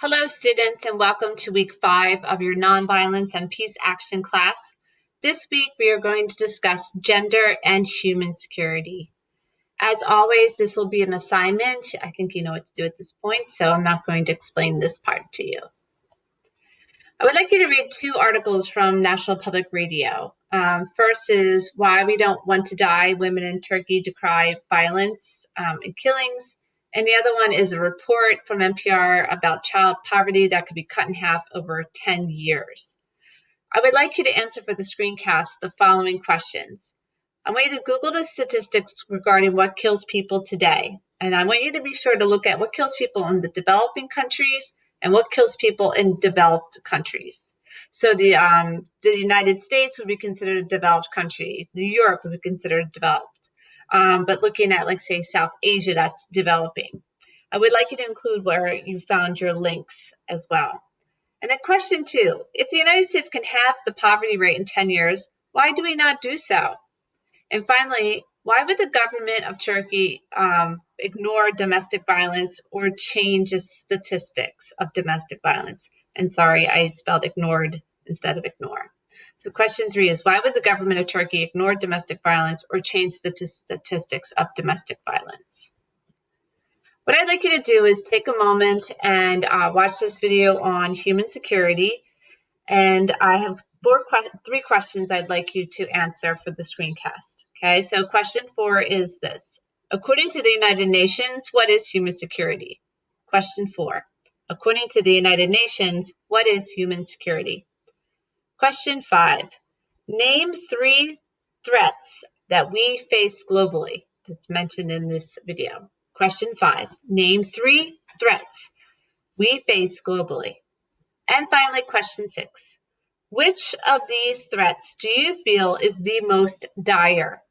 Hello, students, and welcome to week 5 of your Nonviolence and Peace Action class. This week, we are going to discuss gender and human security. As always, this will be an assignment. I think you know what to do at this point, so I'm not going to explain this part to you. I would like you to read 2 articles from National Public Radio. First is Why We Don't Want to Die, Women in Turkey Decry Violence and Killings. And the other one is a report from NPR about child poverty that could be cut in half over 10 years. I would like you to answer for the screencast the following questions. I want you to Google the statistics regarding what kills people today. And I want you to be sure to look at what kills people in the developing countries and what kills people in developed countries. So the United States would be considered a developed country. Europe would be considered developed. But looking at, like, say, South Asia, that's developing. I would like you to include where you found your links as well. And then question 2, if the United States can halve the poverty rate in 10 years, why do we not do so? And finally, why would the government of Turkey ignore domestic violence or change its statistics of domestic violence? And sorry, I spelled ignored instead of ignore. So question 3 is, why would the government of Turkey ignore domestic violence or change the statistics of domestic violence? What I'd like you to do is take a moment and watch this video on human security. And I have 3 questions I'd like you to answer for the screencast. Okay, so question 4 is this. According to the United Nations, what is human security? Question 4. According to the United Nations, what is human security? Question 5. Name 3 threats that we face globally. That's mentioned in this video. Question 5. Name 3 threats we face globally. And finally, question 6. Which of these threats do you feel is the most dire?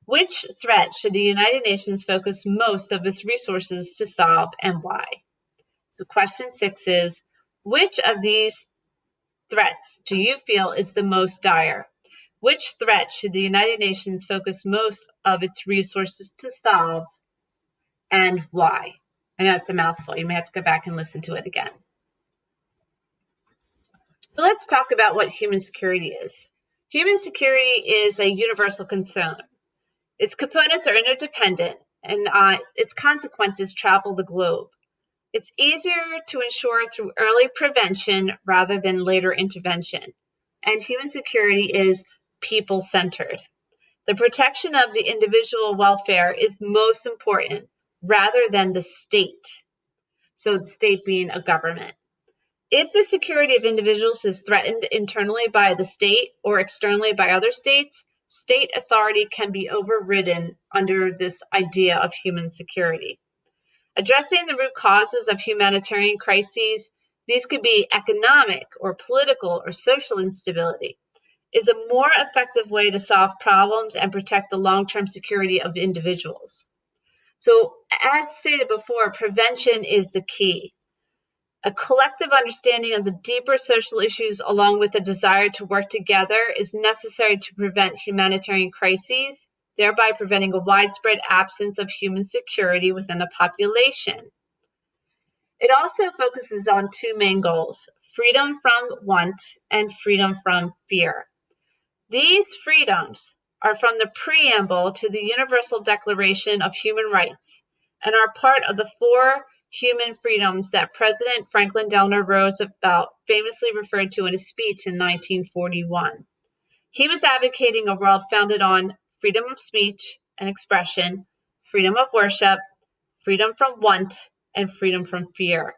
Which threat should the United Nations focus most of its resources to solve and why? So question 6 is, which of these threats do you feel is the most dire? Which threat should the United Nations focus most of its resources to solve and why? I know it's a mouthful. You may have to go back and listen to it again. So let's talk about what human security is. Human security is a universal concern. Its components are interdependent, and its consequences travel the globe. It's easier to ensure through early prevention rather than later intervention. And human security is people-centered. The protection of the individual welfare is most important rather than the state. So the state being a government. If the security of individuals is threatened internally by the state or externally by other states, state authority can be overridden under this idea of human security. Addressing the root causes of humanitarian crises, these could be economic or political or social instability, is a more effective way to solve problems and protect the long-term security of individuals. So, as stated before, prevention is the key. A collective understanding of the deeper social issues along with a desire to work together is necessary to prevent humanitarian crises, thereby preventing a widespread absence of human security within a population. It also focuses on 2 main goals, freedom from want and freedom from fear. These freedoms are from the preamble to the Universal Declaration of Human Rights and are part of the 4 human freedoms that President Franklin Delano Roosevelt famously referred to in his speech in 1941. He was advocating a world founded on freedom of speech and expression, freedom of worship, freedom from want, and freedom from fear,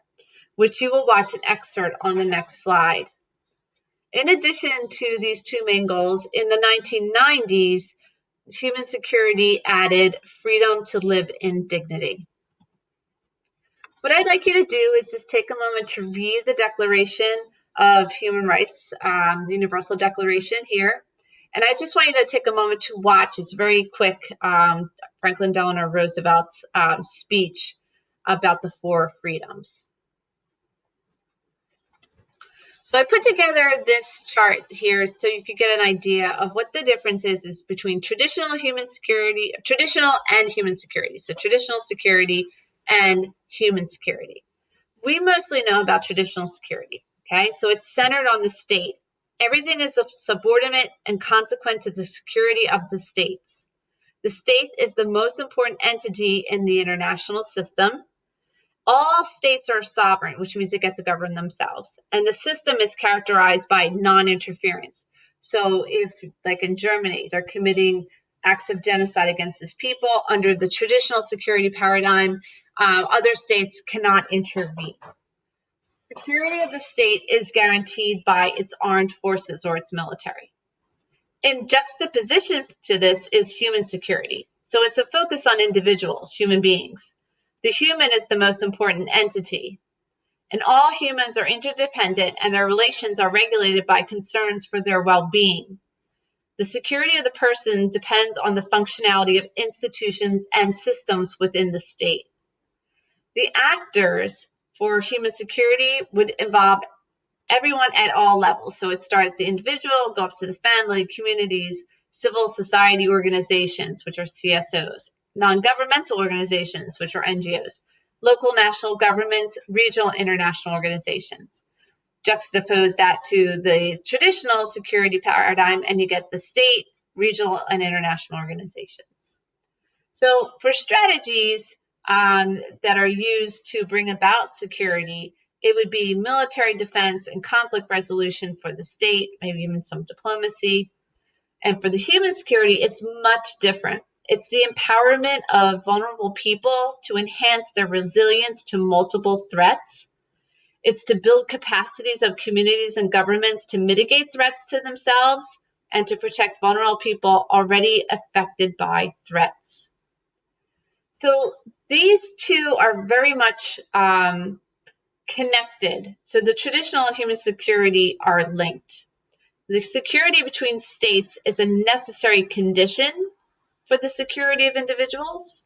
which you will watch an excerpt on the next slide. In addition to these 2 main goals, in the 1990s, human security added freedom to live in dignity. What I'd like you to do is just take a moment to read the Declaration of Human Rights, the Universal Declaration here. And I just want you to take a moment to watch. It's very quick, Franklin Delano Roosevelt's speech about the 4 freedoms. So I put together this chart here so you could get an idea of what the difference is between traditional and human security. So traditional security and human security. We mostly know about traditional security, okay? So it's centered on the state. Everything is subordinate and consequent to the security of the states. The state is the most important entity in the international system. All states are sovereign, which means they get to govern themselves. And the system is characterized by non-interference. So if, like in Germany, they're committing acts of genocide against its people, under the traditional security paradigm, other states cannot intervene. Security of the state is guaranteed by its armed forces or its military. In juxtaposition to this is human security. So it's a focus on individuals, human beings. The human is the most important entity. And all humans are interdependent and their relations are regulated by concerns for their well-being. The security of the person depends on the functionality of institutions and systems within the state. The actors for human security would involve everyone at all levels. So it starts at the individual, go up to the family, communities, civil society organizations, which are CSOs, non-governmental organizations, which are NGOs, local, national governments, regional, international organizations. Juxtapose that to the traditional security paradigm, and you get the state, regional, and international organizations. So for strategies that are used to bring about security, it would be military defense and conflict resolution for the state, maybe even some diplomacy. And for the human security, it's much different. It's the empowerment of vulnerable people to enhance their resilience to multiple threats. It's to build capacities of communities and governments to mitigate threats to themselves and to protect vulnerable people already affected by threats. So these two are very much connected. So the traditional and human security are linked. The security between states is a necessary condition for the security of individuals.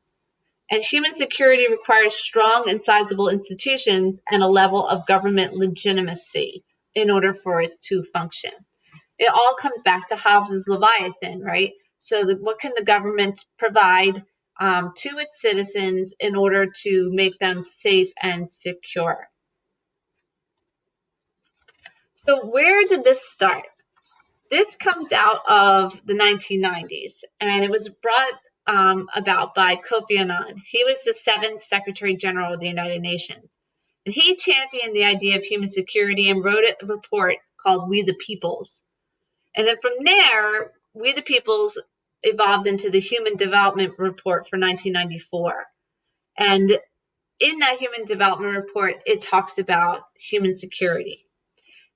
And human security requires strong and sizable institutions and a level of government legitimacy in order for it to function. It all comes back to Hobbes's Leviathan, right? So what can the government provide to its citizens in order to make them safe and secure? So where did this start? This comes out of the 1990s, and it was brought about by Kofi Annan. He was the 7th Secretary General of the United Nations. And he championed the idea of human security and wrote a report called We the Peoples. And then from there, We the Peoples evolved into the Human Development Report for 1994. And in that Human Development Report, it talks about human security.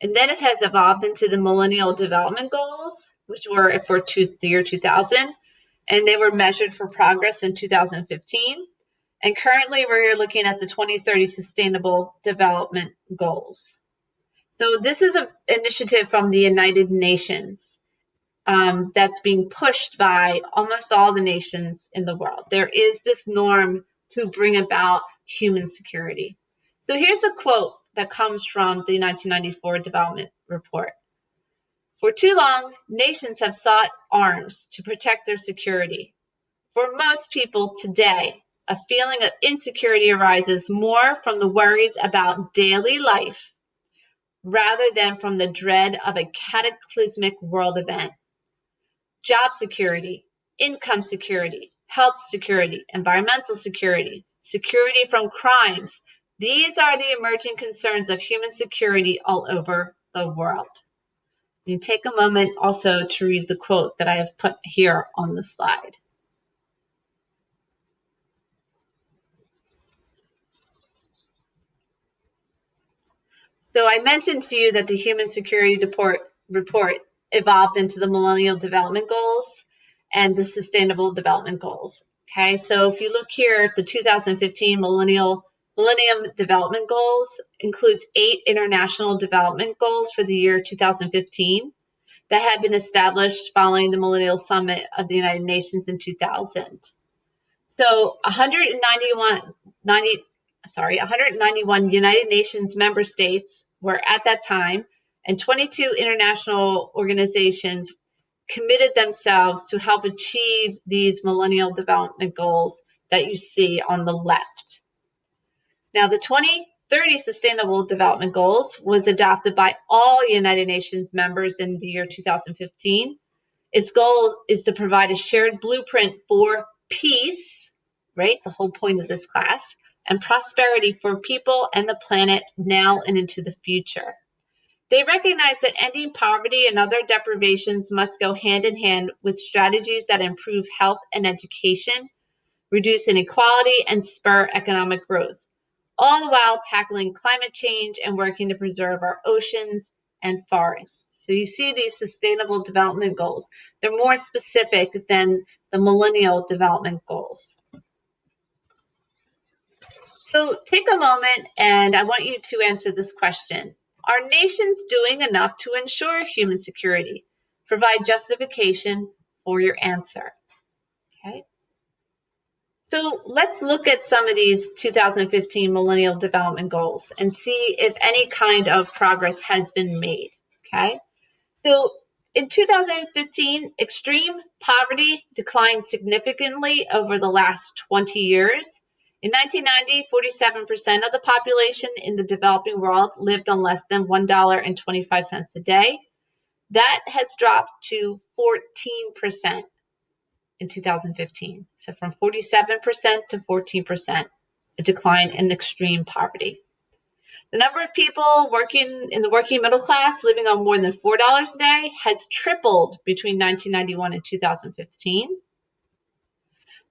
And then it has evolved into the Millennial Development Goals, which were for the year 2000. And they were measured for progress in 2015. And currently, we're looking at the 2030 Sustainable Development Goals. So this is an initiative from the United Nations that's being pushed by almost all the nations in the world. There is this norm to bring about human security. So here's a quote that comes from the 1994 Development Report. For too long, nations have sought arms to protect their security. For most people today, a feeling of insecurity arises more from the worries about daily life rather than from the dread of a cataclysmic world event. Job security, income security, health security, environmental security, security from crimes. These are the emerging concerns of human security all over the world. You take a moment also to read the quote that I have put here on the slide. So I mentioned to you that the Human Security Report evolved into the Millennial Development Goals and the Sustainable Development Goals. Okay, so if you look here, the 2015 Millennium Development Goals includes 8 international development goals for the year 2015 that had been established following the Millennial Summit of the United Nations in 2000. So 191 United Nations member states were at that time, and 22 international organizations committed themselves to help achieve these Millennial Development Goals that you see on the left. Now, the 2030 30 Sustainable Development Goals was adopted by all United Nations members in the year 2015. Its goal is to provide a shared blueprint for peace, right? The whole point of this class, and prosperity for people and the planet now and into the future. They recognize that ending poverty and other deprivations must go hand in hand with strategies that improve health and education, reduce inequality, and spur economic growth, all the while tackling climate change and working to preserve our oceans and forests. So you see these sustainable development goals. They're more specific than the millennial development goals. So take a moment and I want you to answer this question. Are nations doing enough to ensure human security? Provide justification for your answer. Okay. So let's look at some of these 2015 Millennial Development Goals and see if any kind of progress has been made, okay? So in 2015, extreme poverty declined significantly over the last 20 years. In 1990, 47% of the population in the developing world lived on less than $1.25 a day. That has dropped to 14% in 2015. So from 47% to 14%, a decline in extreme poverty. The number of people working in the working middle class living on more than $4 a day has tripled between 1991 and 2015.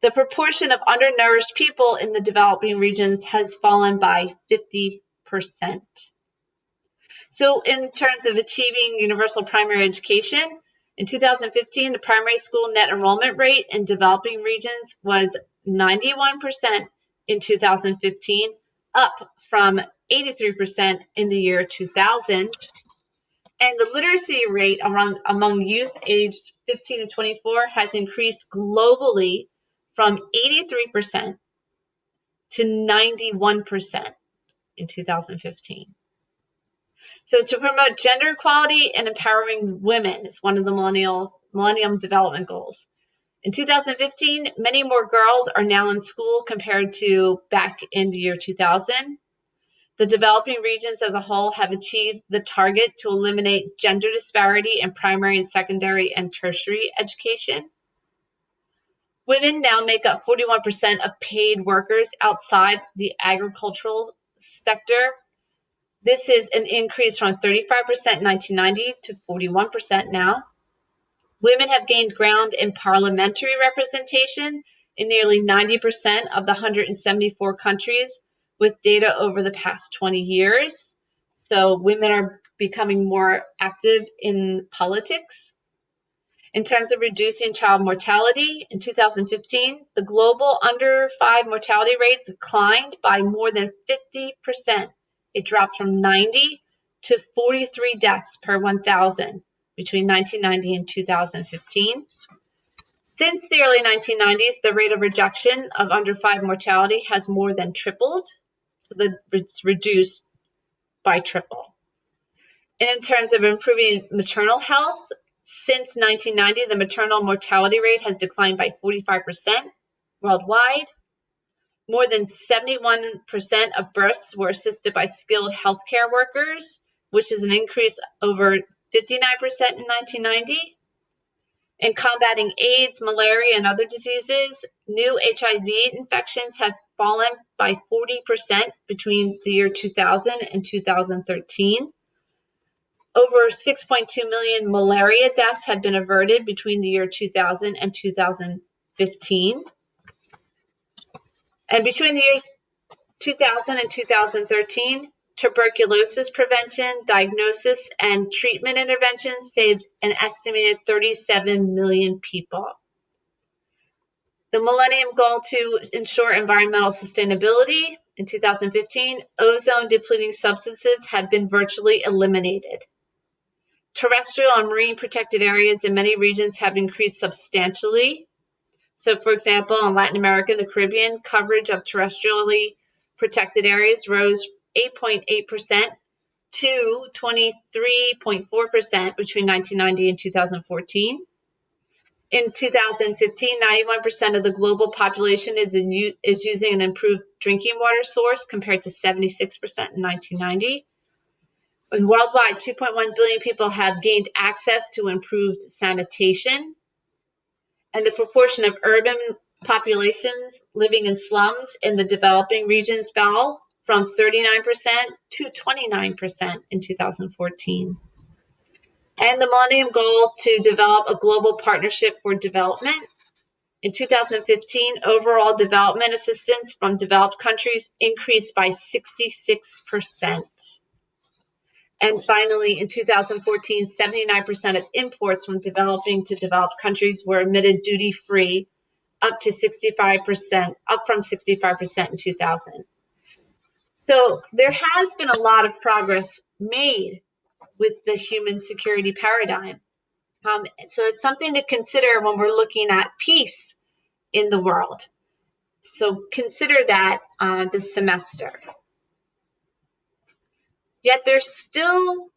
The proportion of undernourished people in the developing regions has fallen by 50%. So in terms of achieving universal primary education, in 2015, the primary school net enrollment rate in developing regions was 91% in 2015, up from 83% in the year 2000. And the literacy rate among youth aged 15 to 24 has increased globally from 83% to 91% in 2015. So to promote gender equality and empowering women is one of the Millennium Development Goals. In 2015, many more girls are now in school compared to back in the year 2000. The developing regions as a whole have achieved the target to eliminate gender disparity in primary and secondary and tertiary education. Women now make up 41% of paid workers outside the agricultural sector. This is an increase from 35% in 1990 to 41% now. Women have gained ground in parliamentary representation in nearly 90% of the 174 countries with data over the past 20 years. So women are becoming more active in politics. In terms of reducing child mortality, in 2015, the global under 5 mortality rate declined by more than 50%. It dropped from 90 to 43 deaths per 1,000 between 1990 and 2015. Since the early 1990s, the rate of reduction of under 5 mortality has more than tripled. So it's reduced by triple. And in terms of improving maternal health, since 1990, the maternal mortality rate has declined by 45% worldwide. More than 71% of births were assisted by skilled healthcare workers, which is an increase over 59% in 1990. In combating AIDS, malaria, and other diseases, new HIV infections have fallen by 40% between the year 2000 and 2013. Over 6.2 million malaria deaths have been averted between the year 2000 and 2015. And between the years 2000 and 2013, tuberculosis prevention, diagnosis, and treatment interventions saved an estimated 37 million people. The Millennium Goal to ensure environmental sustainability in 2015, ozone depleting substances have been virtually eliminated. Terrestrial and marine protected areas in many regions have increased substantially. So, for example, in Latin America and the Caribbean, coverage of terrestrially protected areas rose 8.8% to 23.4% between 1990 and 2014. In 2015, 91% of the global population is using an improved drinking water source compared to 76% in 1990. And worldwide, 2.1 billion people have gained access to improved sanitation. And the proportion of urban populations living in slums in the developing regions fell from 39% to 29% in 2014. And the Millennium Goal to develop a global partnership for development. In 2015, overall development assistance from developed countries increased by 66%. And finally, in 2014, 79% of imports from developing to developed countries were admitted duty-free, up from 65% in 2000. So there has been a lot of progress made with the human security paradigm. So it's something to consider when we're looking at peace in the world. So consider that this semester. Yet there's still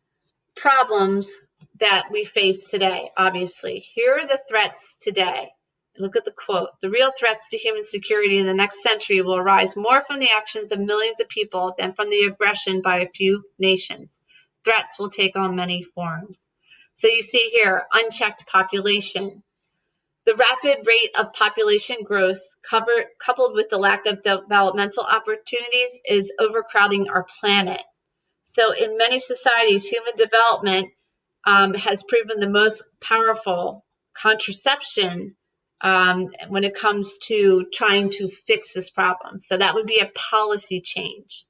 problems that we face today, obviously. Here are the threats today. Look at the quote. The real threats to human security in the next century will arise more from the actions of millions of people than from the aggression by a few nations. Threats will take on many forms. So you see here, unchecked population. The rapid rate of population growth coupled with the lack of developmental opportunities is overcrowding our planet. So in many societies, human development has proven the most powerful contraception when it comes to trying to fix this problem. So that would be a policy change.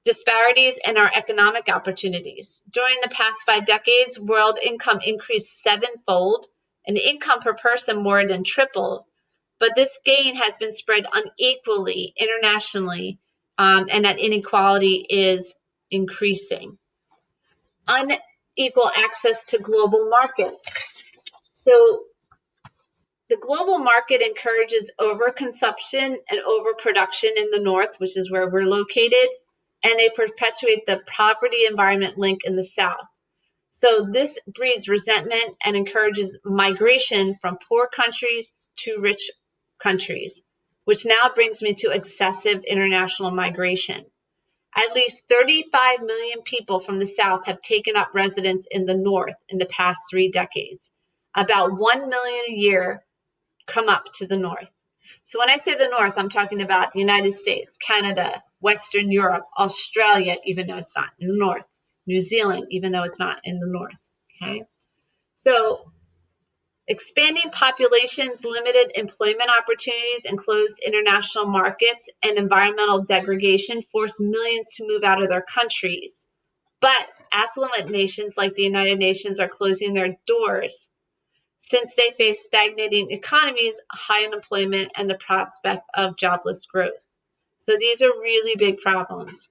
Disparities in our economic opportunities. During the past 5 decades, world income increased 7-fold, and income per person more than tripled. But this gain has been spread unequally internationally, and that inequality is increasing. Unequal access to global markets. So the global market encourages overconsumption and overproduction in the north, which is where we're located, and they perpetuate the poverty environment link in the south. So this breeds resentment and encourages migration from poor countries to rich countries, which now brings me to excessive international migration. At least 35 million people from the South have taken up residence in the North in the past 3 decades. About 1 million a year come up to the North. So when I say the North, I'm talking about the United States, Canada, Western Europe, Australia, even though it's not in the North, New Zealand, even though it's not in the North. Okay. So expanding populations, limited employment opportunities, and closed international markets and environmental degradation force millions to move out of their countries. But affluent nations like the United Nations are closing their doors since they face stagnating economies, high unemployment, and the prospect of jobless growth. So these are really big problems.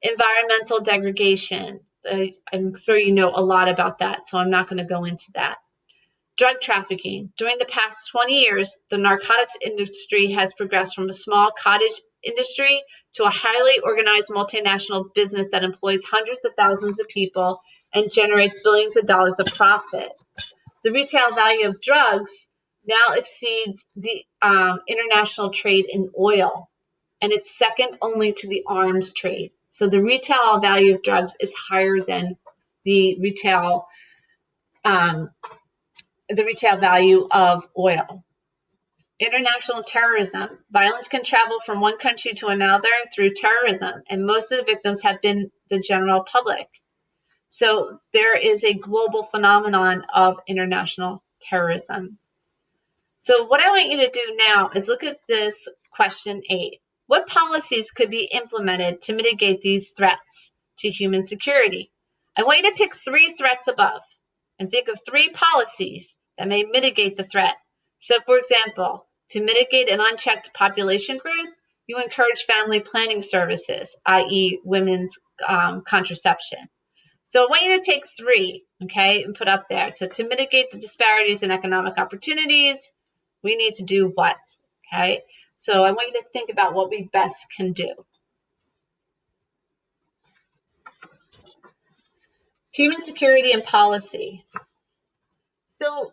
Environmental degradation. So I'm sure you know a lot about that, so I'm not going to go into that. Drug trafficking. During the past 20 years, the narcotics industry has progressed from a small cottage industry to a highly organized multinational business that employs hundreds of thousands of people and generates billions of dollars of profit. The retail value of drugs now exceeds the international trade in oil, and it's second only to the arms trade. So the retail value of drugs is higher than the retail value of oil. International terrorism. Violence can travel from one country to another through terrorism, and most of the victims have been the general public. So there is a global phenomenon of international terrorism. So what I want you to do now is look at this question 8. What policies could be implemented to mitigate these threats to human security? I want you to pick 3 threats above and think of 3 policies that may mitigate the threat. So for example, to mitigate an unchecked population growth, you encourage family planning services, i.e. women's contraception. So I want you to take 3, okay, and put up there. So to mitigate the disparities in economic opportunities, we need to do what, okay? So I want you to think about what we best can do. Human security and policy. So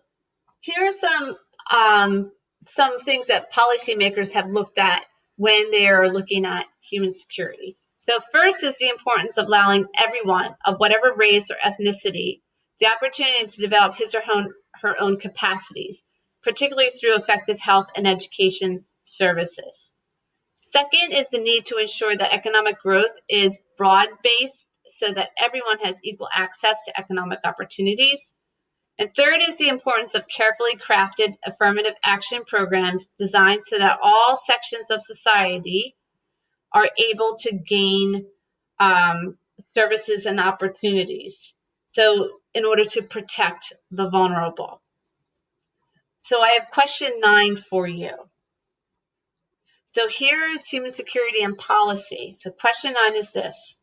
Here are some things that policymakers have looked at when they are looking at human security. So first is the importance of allowing everyone of whatever race or ethnicity the opportunity to develop his or her own capacities, particularly through effective health and education services. Second is the need to ensure that economic growth is broad-based so that everyone has equal access to economic opportunities. And third is the importance of carefully crafted affirmative action programs designed so that all sections of society are able to gain services and opportunities. So in order to protect the vulnerable. So I have question 9 for you. So here's human security and policy. So question 9 is this.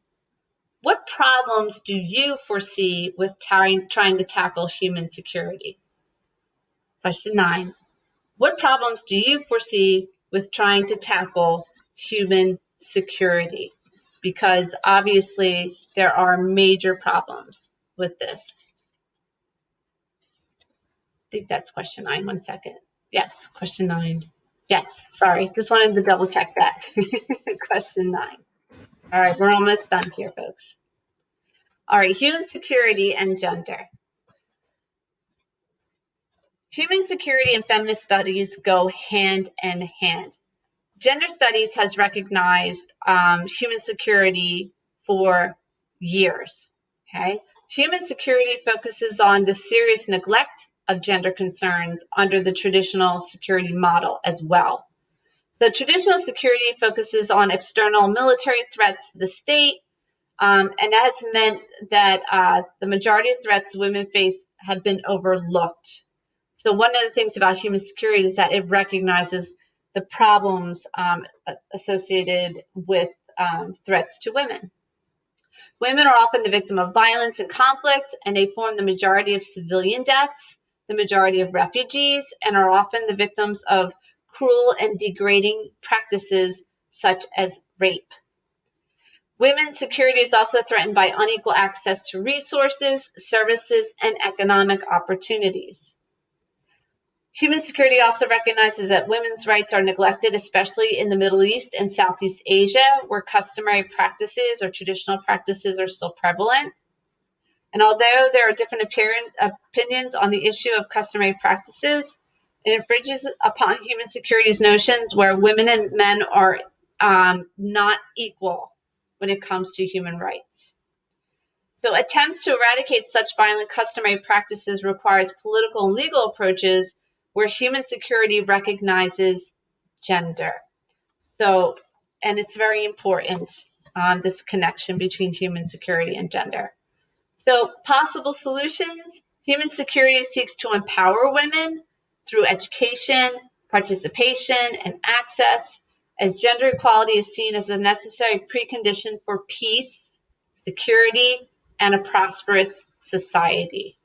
What problems do you foresee with trying to tackle human security? Question 9. What problems do you foresee with trying to tackle human security? Because obviously there are major problems with this. I think that's question 9. 1 second. Yes, question 9. Yes, sorry. Just wanted to double check that. Question 9. All right, we're almost done here, folks. All right, human security and gender. Human security and feminist studies go hand in hand. Gender studies has recognized human security for years. Okay? Human security focuses on the serious neglect of gender concerns under the traditional security model as well. So traditional security focuses on external military threats to the state, and that has meant that the majority of threats women face have been overlooked. So one of the things about human security is that it recognizes the problems associated with threats to women. Women are often the victim of violence and conflict, and they form the majority of civilian deaths, the majority of refugees, and are often the victims of cruel and degrading practices such as rape. Women's security is also threatened by unequal access to resources, services, and economic opportunities. Human security also recognizes that women's rights are neglected, especially in the Middle East and Southeast Asia, where customary practices or traditional practices are still prevalent. And although there are different opinions on the issue of customary practices, it infringes upon human security's notions where women and men are not equal when it comes to human rights. So attempts to eradicate such violent customary practices requires political and legal approaches where human security recognizes gender. So, and it's very important, this connection between human security and gender. So possible solutions, human security seeks to empower women through education, participation, and access, as gender equality is seen as a necessary precondition for peace, security, and a prosperous society.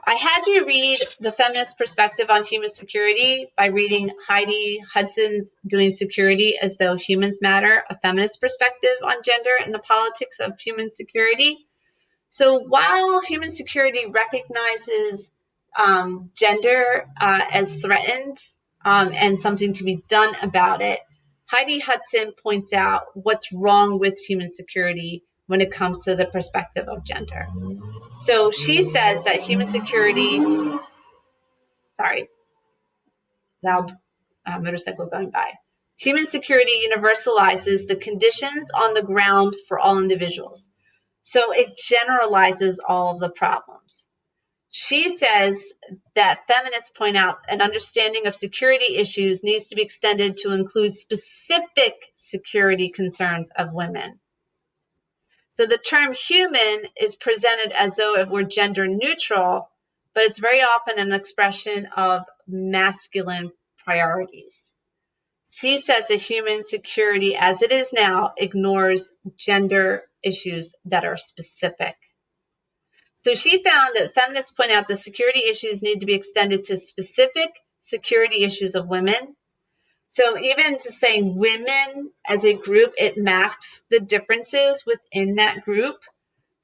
I had you read the feminist perspective on human security by reading Heidi Hudson's Doing Security as Though Humans Matter, a feminist perspective on gender and the politics of human security. So while human security recognizes gender as threatened and something to be done about it, Heidi Hudson points out what's wrong with human security when it comes to the perspective of gender. So she says that human security, loud motorcycle going by. Human security universalizes the conditions on the ground for all individuals. So it generalizes all of the problems. She says that feminists point out an understanding of security issues needs to be extended to include specific security concerns of women. So the term human is presented as though it were gender neutral, but it's very often an expression of masculine priorities. She says that human security as it is now ignores gender issues that are specific. So she found that feminists point out that security issues need to be extended to specific security issues of women. So even to say women as a group, it masks the differences within that group.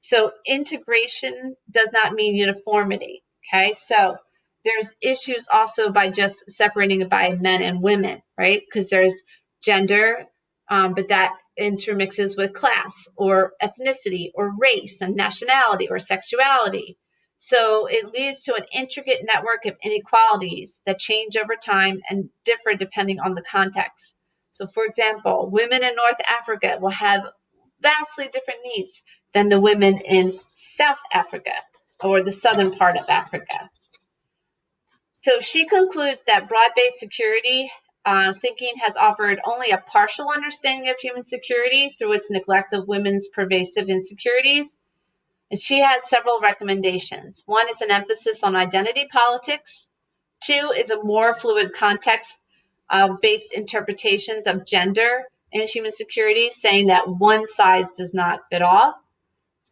So integration does not mean uniformity, Okay, so there's issues also by just separating it by men and women, right? Because there's gender, but that intermixes with class or ethnicity or race and nationality or sexuality. So it leads to an intricate network of inequalities that change over time and differ depending on the context. So, for example, women in North Africa will have vastly different needs than the women in South Africa or the southern part of Africa. So she concludes that broad-based security thinking has offered only a partial understanding of human security through its neglect of women's pervasive insecurities. And she has several recommendations. One is an emphasis on identity politics. Two is a more fluid context-based interpretations of gender and human security, saying that one size does not fit all.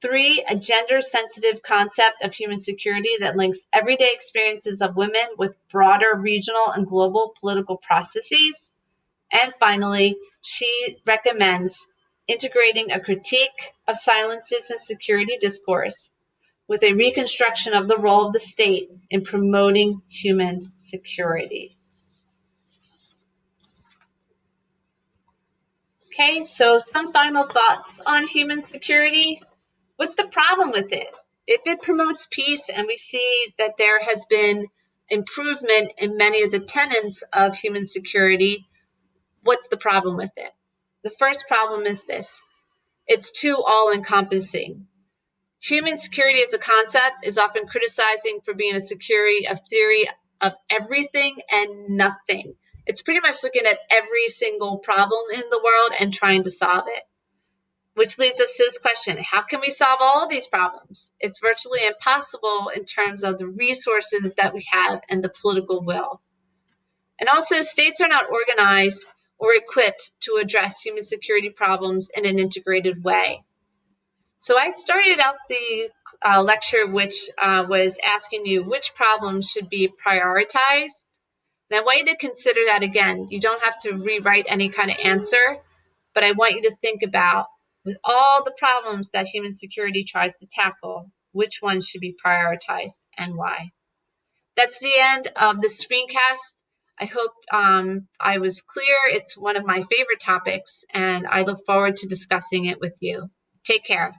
Three, a gender-sensitive concept of human security that links everyday experiences of women with broader regional and global political processes. And finally, she recommends integrating a critique of silences in security discourse with a reconstruction of the role of the state in promoting human security. Okay, so some final thoughts on human security. What's the problem with it? If it promotes peace and we see that there has been improvement in many of the tenets of human security, what's the problem with it? The first problem is this: it's too all-encompassing. Human security as a concept is often criticizing for being a theory of everything and nothing. It's pretty much looking at every single problem in the world and trying to solve it. Which leads us to this question: how can we solve all of these problems? It's virtually impossible in terms of the resources that we have and the political will. And also, states are not organized or equipped to address human security problems in an integrated way. So I started out the lecture which was asking you which problems should be prioritized. And I want you to consider that again. You don't have to rewrite any kind of answer, but I want you to think about, with all the problems that human security tries to tackle, which ones should be prioritized and why. That's the end of the screencast. I hope I was clear. It's one of my favorite topics, and I look forward to discussing it with you. Take care.